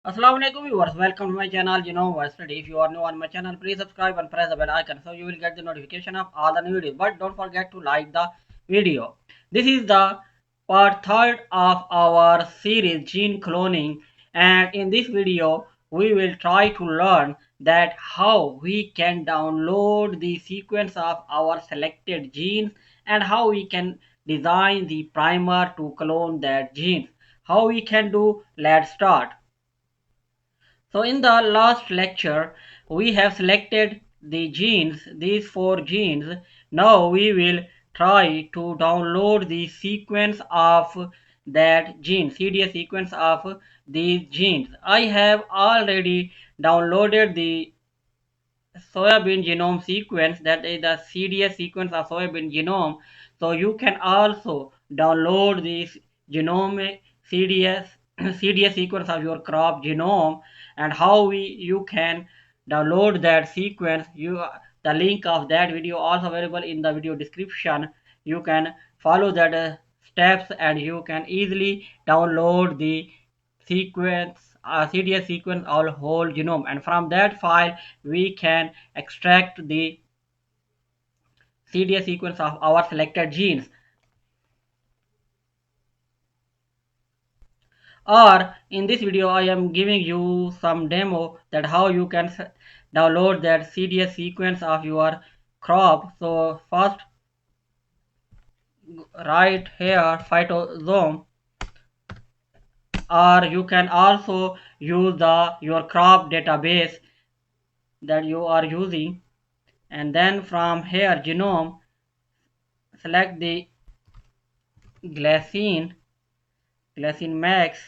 Assalamu alaikum viewers, welcome to my channel Genome Study. If you are new on my channel, please subscribe and press the bell icon so you will get the notification of all the new videos. But don't forget to like the video. This is the part third of our series gene cloning, and in this video we will try to learn that how we can download the sequence of our selected genes and how we can design the primer to clone that genes. How we can do, let's start. So in the last lecture, we have selected the genes, these four genes. Now we will try to download the sequence of that gene, CDS sequence of these genes. I have already downloaded the soybean genome sequence, that is the CDS sequence of soybean genome. So you can also download this genome CDS CDS sequence of your crop genome. And how you can download that sequence, the link of that video also available in the video description. You can follow that steps and you can easily download the sequence CDS sequence or whole genome, and from that file we can extract the CDS sequence of our selected genes. Or in this video I am giving you some demo that how you can download that CDS sequence of your crop. So first write here Phytozome, or you can also use the your crop database that you are using, and then from here genome select the glycine max,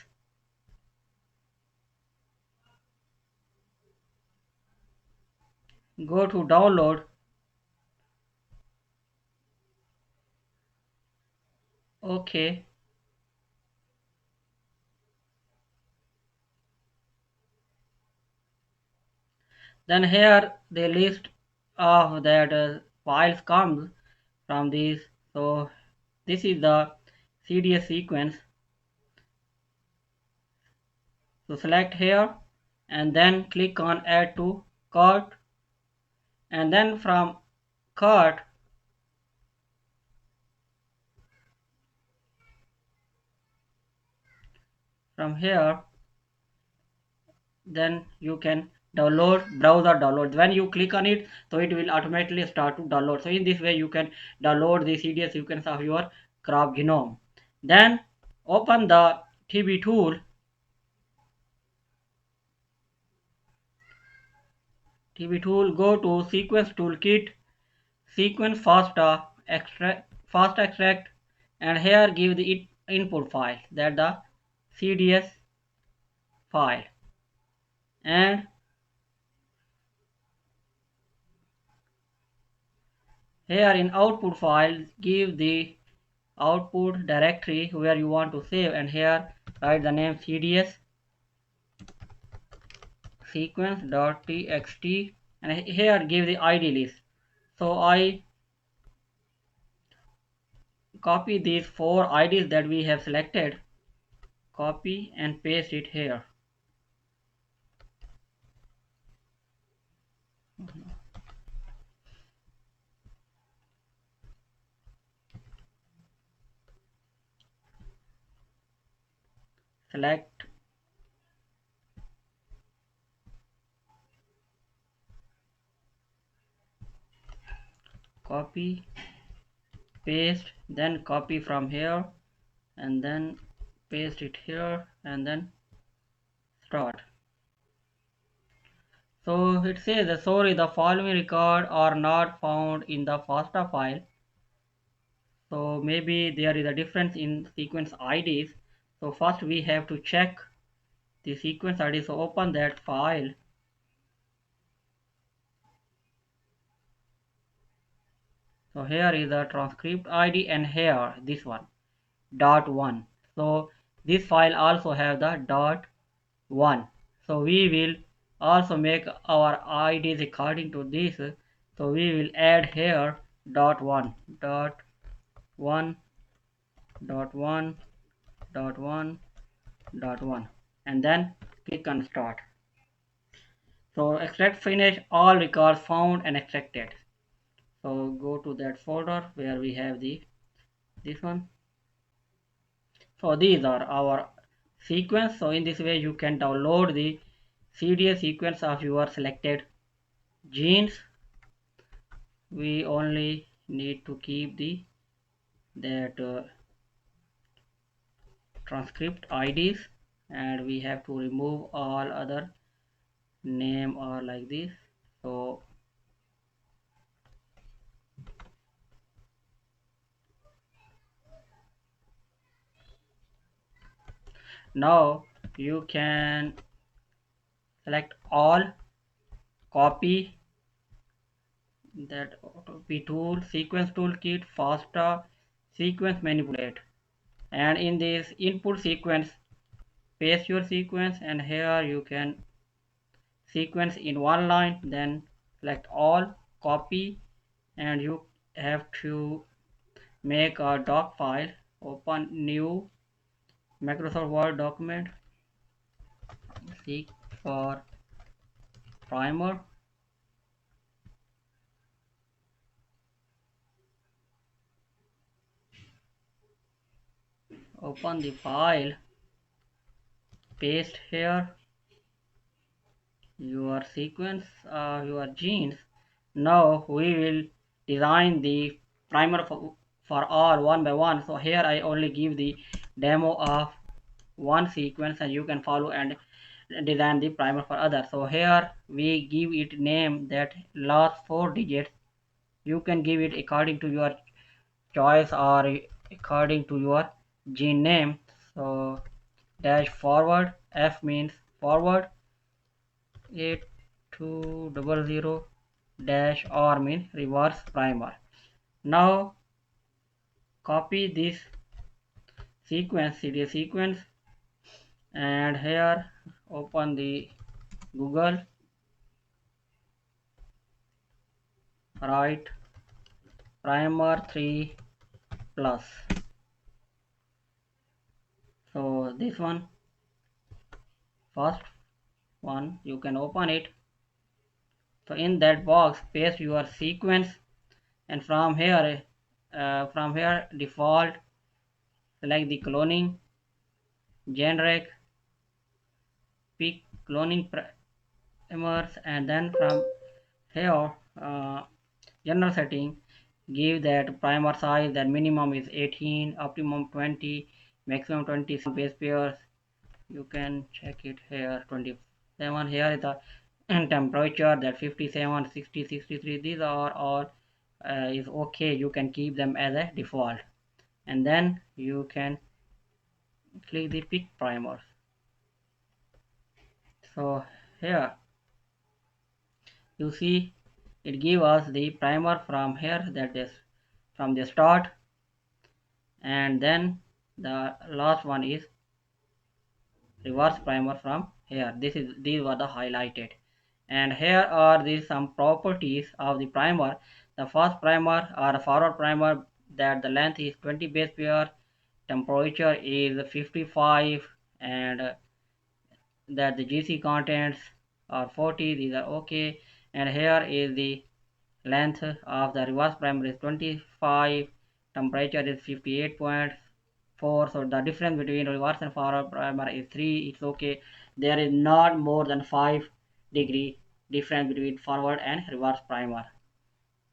go to download. Okay, then here the list of that files comes from these. So this is the CDS sequence. So select here and then click on add to cart, and then from cart from here then you can download browser downloads. When you click on it, so it will automatically start to download. So in this way you can download the CDS sequence of your crop genome. Then open the tbtool. Go to sequence toolkit, sequence fast extract, and here give the input file, that the CDS file, and here in output file give the output directory where you want to save, and here write the name CDS sequence.txt, and here give the ID list. So I copy these four IDs that we have selected, copy and paste it here. Select, copy, paste, then copy from here and then paste it here and then start. So it says sorry, the following record are not found in the FASTA file. So maybe there is a difference in sequence IDs. So first we have to check the sequence ID. So open that file. So here is the transcript ID, and here this one .1. So this file also have the .1. So we will also make our IDs according to this. So we will add here .1, .1, .1, .1, .1, and then Click on start. So extract finish all records found and extracted. So go to that folder where we have this one. So these are our sequence. So in this way you can download the CDA sequence of your selected genes. We only need to keep the that transcript IDs, and we have to remove all other name or like this. So now you can select all, copy that tbtool, sequence toolkit, FASTA, sequence manipulate, and in this input sequence paste your sequence, and here you can sequence in one line, then select all, copy, and you have to make a doc file, open new Microsoft Word document, seek for primer, open the file, paste here your sequence, your genes. Now we will design the primer for all one by one. So here I only give the demo of one sequence, and you can follow and design the primer for other. So here we give it name that last 4 digits. You can give it according to your choice or according to your gene name. So dash forward, F means forward, 8200 dash R means reverse primer. Now copy this sequence, CDA sequence, and here open the Google, write primer 3 plus. So this one, first one, you can open it. So in that box paste your sequence, and from here default select the cloning, generic, pick cloning primers, and then from here general setting give that primer size, that minimum is 18, optimum 20, maximum 20 base pairs. You can check it here, 27. Here is the temperature, that 57, 60, 63. These are all is okay. You can keep them as a default, and then you can click the pick primers. So here you see it give us the primer from here, that is from the start, and then the last one is reverse primer from here. These were the highlighted, and here are the some properties of the primer. The first primer or forward primer, that the length is 20 base pair, temperature is 55, and that the GC contents are 40. These are okay. And here is the length of the reverse primer is 25, temperature is 58.4. So the difference between reverse and forward primer is 3. It's okay. There is not more than 5-degree difference between forward and reverse primer.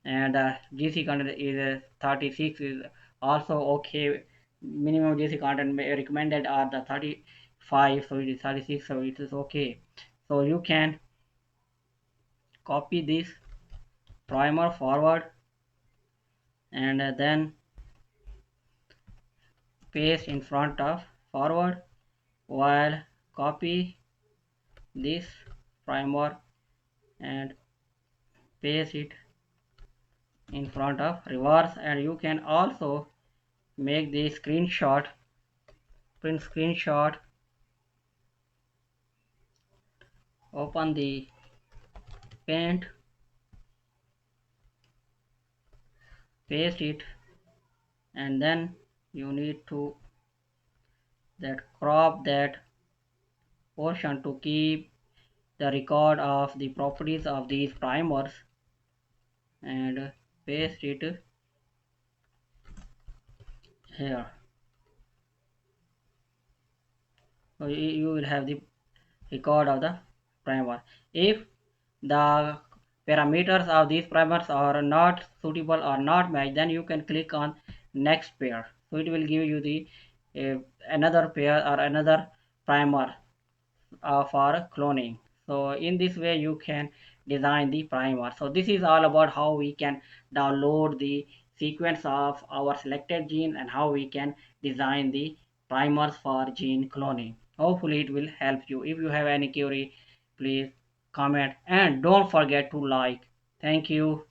And GC content is 36, is also okay. Minimum GC content recommended are the 35, so it is 36, so it is okay. So you can copy this primer forward, and then paste in front of forward, while copy this primer and paste it in front of reverse. And you can also make the screenshot, print screenshot, open the paint, paste it, and then you need to that crop that portion to keep the record of the properties of these primers and paste it here. So you will have the record of the primer. If the parameters of these primers are not suitable or not matched, then you can click on next pair, so it will give you the uh, another pair or another primer for cloning. So in this way you can design the primer. So this is all about how we can download the sequence of our selected gene and how we can design the primers for gene cloning. Hopefully it will help you. If you have any query, please comment and don't forget to like. Thank you.